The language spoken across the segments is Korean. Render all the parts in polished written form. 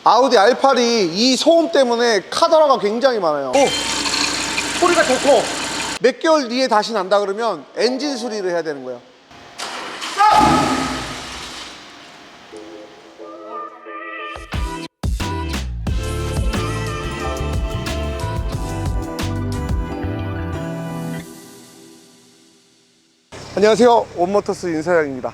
아우디 R8이 이 소음 때문에 카더라가 굉장히 많아요. 소리가 좋고 몇 개월 뒤에 다시 난다 그러면 엔진 수리를 해야 되는 거예요. 안녕하세요, 원모터스 윤사장입니다.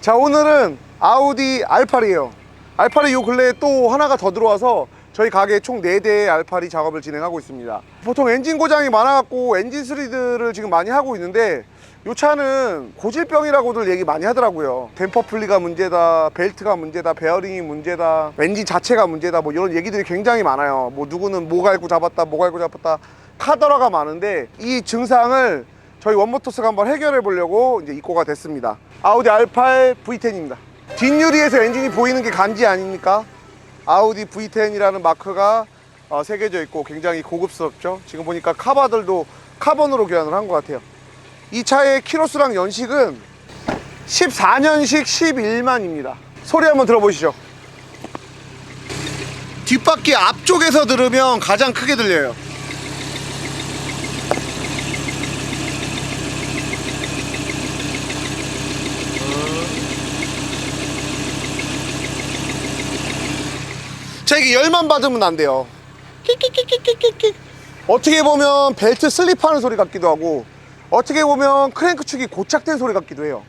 자, 오늘은 아우디 R8이에요. R8이 요 근래에 또 하나가 더 들어와서 저희 가게에 총 4대의 R8이 작업을 진행하고 있습니다. 보통 엔진 고장이 많아갖고 엔진 수리들을 지금 많이 하고 있는데, 이 차는 고질병이라고들 얘기 많이 하더라고요. 댐퍼 풀리가 문제다, 벨트가 문제다, 베어링이 문제다, 엔진 자체가 문제다, 뭐 이런 얘기들이 굉장히 많아요. 뭐 누구는 뭐 갈고 잡았다, 뭐 갈고 잡았다, 카더라가 많은데, 이 증상을 저희 원모터스가 한번 해결해 보려고 이제 입고가 됐습니다. 아우디 R8 V10입니다. 뒷유리에서 엔진이 보이는 게 간지 아닙니까? 아우디 V10이라는 마크가 새겨져 있고 굉장히 고급스럽죠. 지금 보니까 카바들도 카본으로 교환을 한 것 같아요. 이 차의 키로수랑 연식은 14년식 11만입니다. 소리 한번 들어보시죠. 뒷바퀴 앞쪽에서 들으면 가장 크게 들려요. 자, 이게 열만 받으면 안 돼요. 끽끽끽끽끽. 어떻게 보면 벨트 슬립하는 소리 같기도 하고, 어떻게 보면 크랭크 축이 고착된 소리 같기도 해요.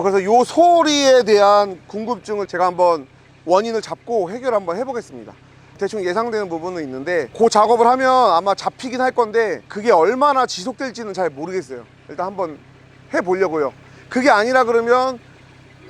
그래서 요 소리에 대한 궁금증을 제가 한번 원인을 잡고 해결 한번 해보겠습니다. 대충 예상되는 부분은 있는데, 그 작업을 하면 아마 잡히긴 할 건데 그게 얼마나 지속될지는 잘 모르겠어요. 일단 한번 해보려고요. 그게 아니라 그러면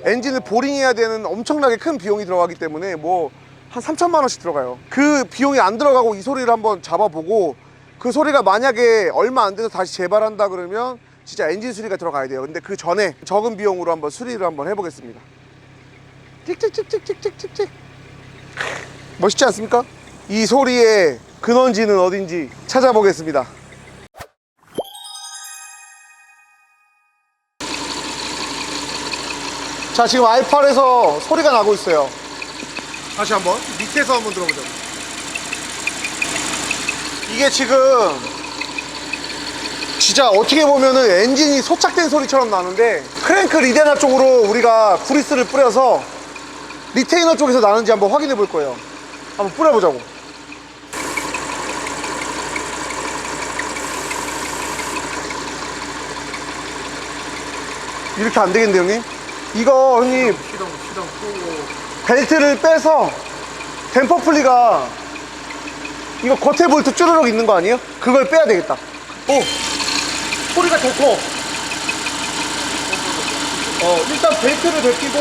엔진을 보링해야 되는 엄청나게 큰 비용이 들어가기 때문에 뭐 한 3천만 원씩 들어가요. 그 비용이 안 들어가고 이 소리를 한번 잡아보고, 그 소리가 만약에 얼마 안 돼서 다시 재발한다 그러면 진짜 엔진 수리가 들어가야 돼요. 근데 그 전에 적은 비용으로 한번 수리를 한번 해보겠습니다. 틱틱틱틱틱틱틱틱. 멋있지 않습니까? 이 소리의 근원지는 어딘지 찾아보겠습니다. 자, 지금 R8에서 소리가 나고 있어요. 다시 한번 밑에서 한번 들어보자. 이게 지금 진짜 어떻게 보면은 엔진이 소착된 소리처럼 나는데, 크랭크 리데나 쪽으로 우리가 구리스를 뿌려서 리테이너 쪽에서 나는지 한번 확인해 볼 거예요. 한번 뿌려보자고. 이렇게 안 되겠는데 형님? 이거 형님 시동 끄고 벨트를 빼서 댐퍼 풀리가 이거 겉에 볼트 쭈르륵 있는 거 아니에요? 그걸 빼야 되겠다. 소리가 좋고, 일단 벨트를 벗기고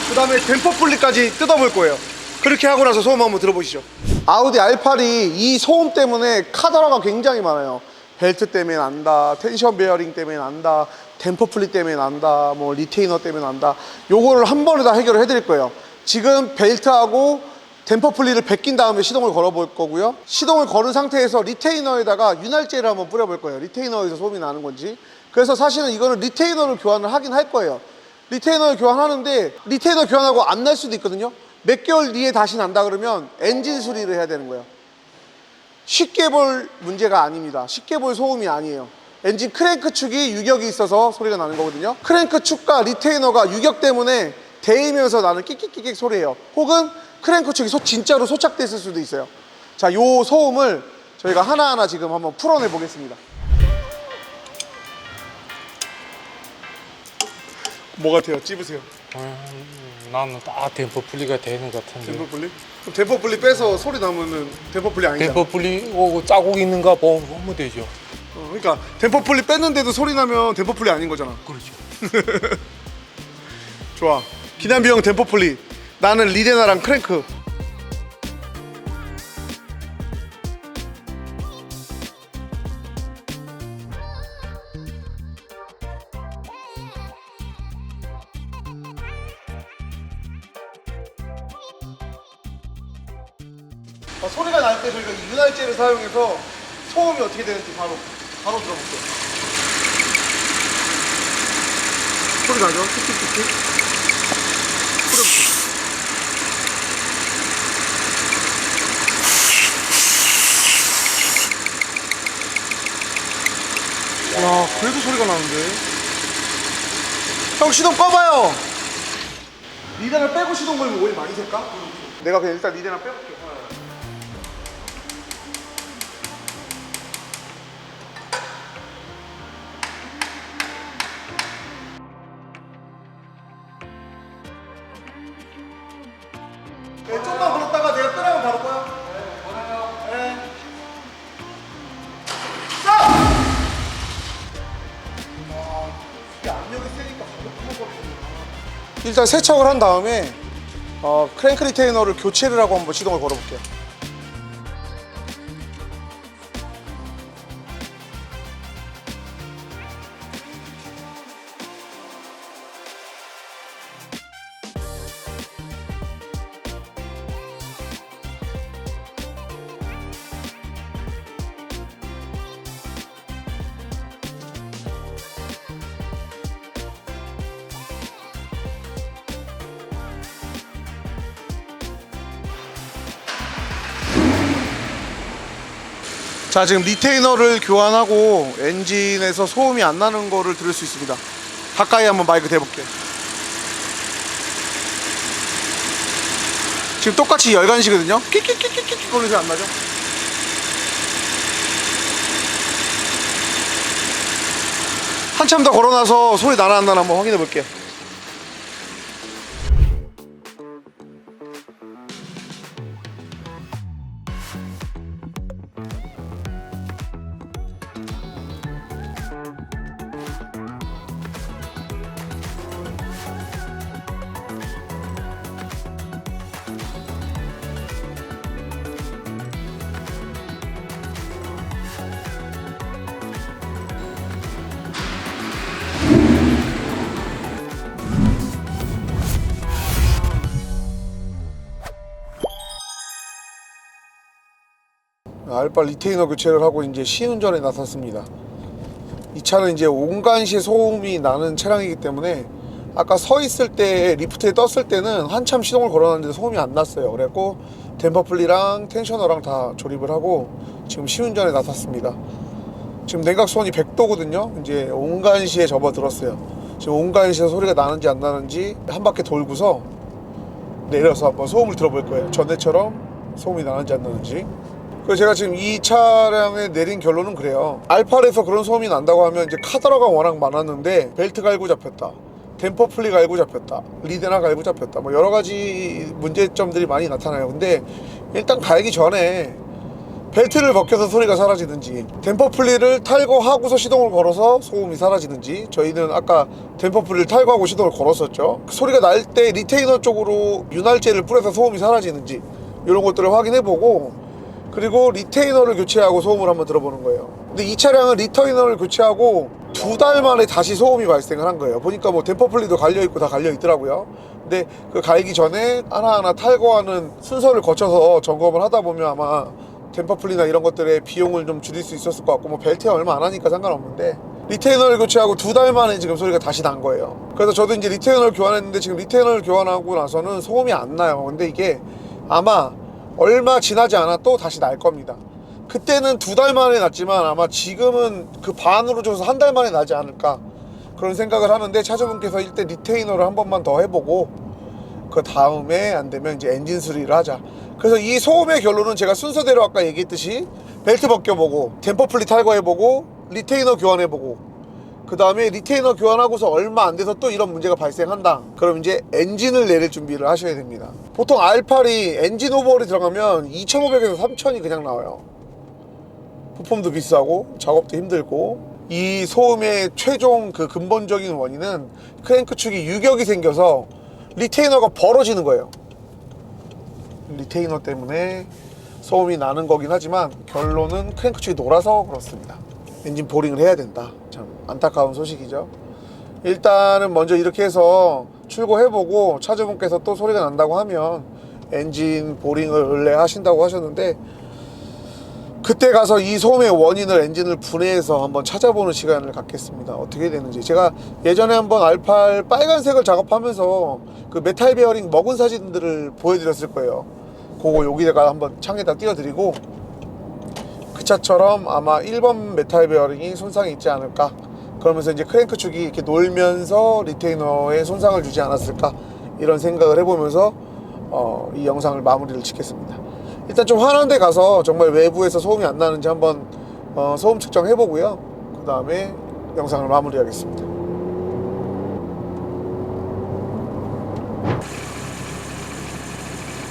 그 다음에 댐퍼 풀리까지 뜯어볼 거예요. 그렇게 하고 나서 소음 한번 들어보시죠. 아우디 R8이 이 소음 때문에 카더라가 굉장히 많아요. 벨트 때문에 난다, 텐션 베어링 때문에 난다, 댐퍼 풀리 때문에 난다, 뭐 리테이너 때문에 난다. 요거를 한 번에 다 해결을 해드릴 거예요. 지금 벨트하고 댐퍼 풀리를 벗긴 다음에 시동을 걸어 볼 거고요. 시동을 걸은 상태에서 리테이너에다가 윤활제를 한번 뿌려 볼 거예요. 리테이너에서 소음이 나는 건지. 그래서 사실은 이거는 리테이너를 교환을 하긴 할 거예요. 리테이너를 교환하는데 리테이너 교환하고 안 날 수도 있거든요. 몇 개월 뒤에 다시 난다 그러면 엔진 수리를 해야 되는 거예요. 쉽게 볼 문제가 아닙니다. 쉽게 볼 소음이 아니에요. 엔진 크랭크 축이 유격이 있어서 소리가 나는 거거든요. 크랭크 축과 리테이너가 유격 때문에 데이면서 나는 끽끽끽 소리예요. 혹은 크랭크 축이 진짜로 소착됐을 수도 있어요. 자, 요 소음을 저희가 하나하나 지금 한번 풀어내 보겠습니다. 뭐 같아요? 찝으세요. 나는 딱 댐퍼 풀리가 되는 것 같은데. 댐퍼 풀리? 그럼 댐퍼 풀리 빼서 소리 나면은 댐퍼 풀리 아니잖아. 댐퍼 풀리 오고 자국 있는가 보면 되죠. 그러니까 댐퍼 풀리 뺐는데도 소리 나면 댐퍼 풀리 아닌 거잖아. 그렇죠. 좋아. 기남비형 댐퍼 풀리. 나는 리데나랑 크랭크. 소리가 날 때 저희가 이 윤활제를 사용해서 소음이 어떻게 되는지 바로 들어볼게요. 소리 나죠? 틱틱틱틱. 뿌려볼게요. 시동 꺼봐요. 리드를 빼고 시동 걸면 오일 많이 셀까? 내가 그냥 일단 리드를 빼볼게. 네, 좀만 걸었다가 내가 끄라면 바로 꺼요. 네, 꺼요. 네. 자! 와, 이게 압력이 세니까 바로 끊어버리네. 일단 세척을 한 다음에 크랭크 리테이너를 교체를 하고 한번 시동을 걸어볼게요. 자, 지금 리테이너를 교환하고 엔진에서 소음이 안 나는 거를 들을 수 있습니다. 가까이 한번 마이크 대볼게요. 지금 똑같이 열간시거든요. 끽끽끽끽끽 거리는 소리 안 나죠? 한참 더 걸어놔서 소리 나나 안 나나 한번 확인해 볼게요. 알파 리테이너 교체를 하고 이제 시운전에 나섰습니다. 이 차는 이제 온간시에 소음이 나는 차량이기 때문에 아까 서 있을 때 리프트에 떴을 때는 한참 시동을 걸어놨는데 소음이 안 났어요. 그래갖고 댐퍼플리랑 텐셔너랑 다 조립을 하고 지금 시운전에 나섰습니다. 지금 냉각수온이 100도거든요. 이제 온간시에 접어들었어요. 지금 온간시에서 소리가 나는지 안 나는지 한 바퀴 돌고서 내려서 한번 소음을 들어볼 거예요. 전에처럼 소음이 나는지 안 나는지. 그래서 제가 지금 이 차량에 내린 결론은 그래요. 알파에서 그런 소음이 난다고 하면 이제 카더라가 워낙 많았는데 벨트 갈고 잡혔다, 댐퍼 플리 갈고 잡혔다, 리드나 갈고 잡혔다, 뭐 여러 가지 문제점들이 많이 나타나요. 근데 일단 갈기 전에 벨트를 벗겨서 소리가 사라지든지 댐퍼 플리를 탈거하고서 시동을 걸어서 소음이 사라지든지, 저희는 아까 댐퍼 플리를 탈거하고 시동을 걸었었죠. 소리가 날 때 리테이너 쪽으로 윤활제를 뿌려서 소음이 사라지는지 이런 것들을 확인해보고, 그리고 리테이너를 교체하고 소음을 한번 들어보는 거예요. 근데 이 차량은 리테이너를 교체하고 2달 만에 다시 소음이 발생을 한 거예요. 보니까 뭐 댐퍼 플리도 갈려있고 다 갈려있더라고요. 근데 그 갈기 전에 하나하나 탈거하는 순서를 거쳐서 점검을 하다 보면 아마 댐퍼 플리나 이런 것들의 비용을 좀 줄일 수 있었을 것 같고, 뭐 벨트에 얼마 안 하니까 상관없는데 리테이너를 교체하고 2달 만에 지금 소리가 다시 난 거예요. 그래서 저도 이제 리테이너를 교환했는데 지금 리테이너를 교환하고 나서는 소음이 안 나요. 근데 이게 아마 얼마 지나지 않아 또 다시 날 겁니다. 그때는 2달 만에 났지만 아마 지금은 그 반으로 줘서 1달 만에 나지 않을까, 그런 생각을 하는데, 차주분께서 일단 리테이너를 한 번만 더 해보고 그 다음에 안 되면 이제 엔진 수리를 하자. 그래서 이 소음의 결론은 제가 순서대로 아까 얘기했듯이 벨트 벗겨보고 댐퍼 플리 탈거해보고 리테이너 교환해보고, 그 다음에 리테이너 교환하고서 얼마 안 돼서 또 이런 문제가 발생한다, 그럼 이제 엔진을 내릴 준비를 하셔야 됩니다. 보통 R8이 엔진 오버홀이 들어가면 2,500에서 3,000이 그냥 나와요. 부품도 비싸고 작업도 힘들고. 이 소음의 최종 그 근본적인 원인은 크랭크 축이 유격이 생겨서 리테이너가 벌어지는 거예요. 리테이너 때문에 소음이 나는 거긴 하지만 결론은 크랭크 축이 놀아서 그렇습니다. 엔진 보링을 해야 된다. 참 안타까운 소식이죠. 일단은 먼저 이렇게 해서 출고해보고 차주분께서 또 소리가 난다고 하면 엔진 보링을 원래 하신다고 하셨는데, 그때 가서 이 소음의 원인을 엔진을 분해해서 한번 찾아보는 시간을 갖겠습니다. 어떻게 되는지. 제가 예전에 한번 R8 빨간색을 작업하면서 그 메탈 베어링 먹은 사진들을 보여드렸을 거예요. 그거 여기다가 한번 창에다 띄워드리고, 그 차처럼 아마 1번 메탈 베어링이 손상이 있지 않을까, 그러면서 이제 크랭크 축이 이렇게 놀면서 리테이너에 손상을 주지 않았을까 이런 생각을 해보면서 이 영상을 마무리를 짓겠습니다. 일단 좀 환한 데 가서 정말 외부에서 소음이 안 나는지 한번 소음 측정해 보고요. 그 다음에 영상을 마무리하겠습니다.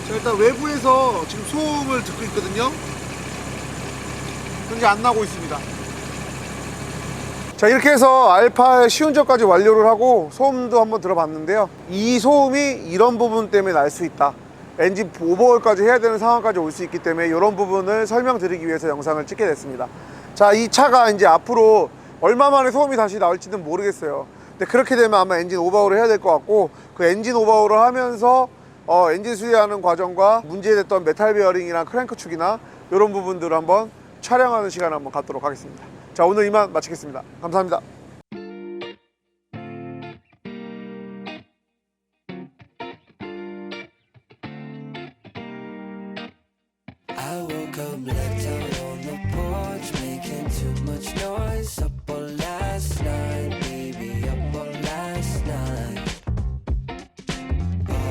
자, 일단 외부에서 지금 소음을 듣고 있거든요. 현재 안 나고 있습니다. 자, 이렇게 해서 알파 시운전까지 완료를 하고 소음도 한번 들어봤는데요. 이 소음이 이런 부분 때문에 날 수 있다. 엔진 오버홀까지 해야 되는 상황까지 올 수 있기 때문에 이런 부분을 설명드리기 위해서 영상을 찍게 됐습니다. 자, 이 차가 이제 앞으로 얼마 만에 소음이 다시 나올지는 모르겠어요. 근데 그렇게 되면 아마 엔진 오버홀을 해야 될 것 같고, 그 엔진 오버홀을 하면서 엔진 수리하는 과정과 문제됐던 메탈 베어링이나 크랭크 축이나 이런 부분들을 한번 촬영하는 시간을 한번 갖도록 하겠습니다. 자, 오늘 이만 마치겠습니다. 감사합니다. I woke up, left out on the porch.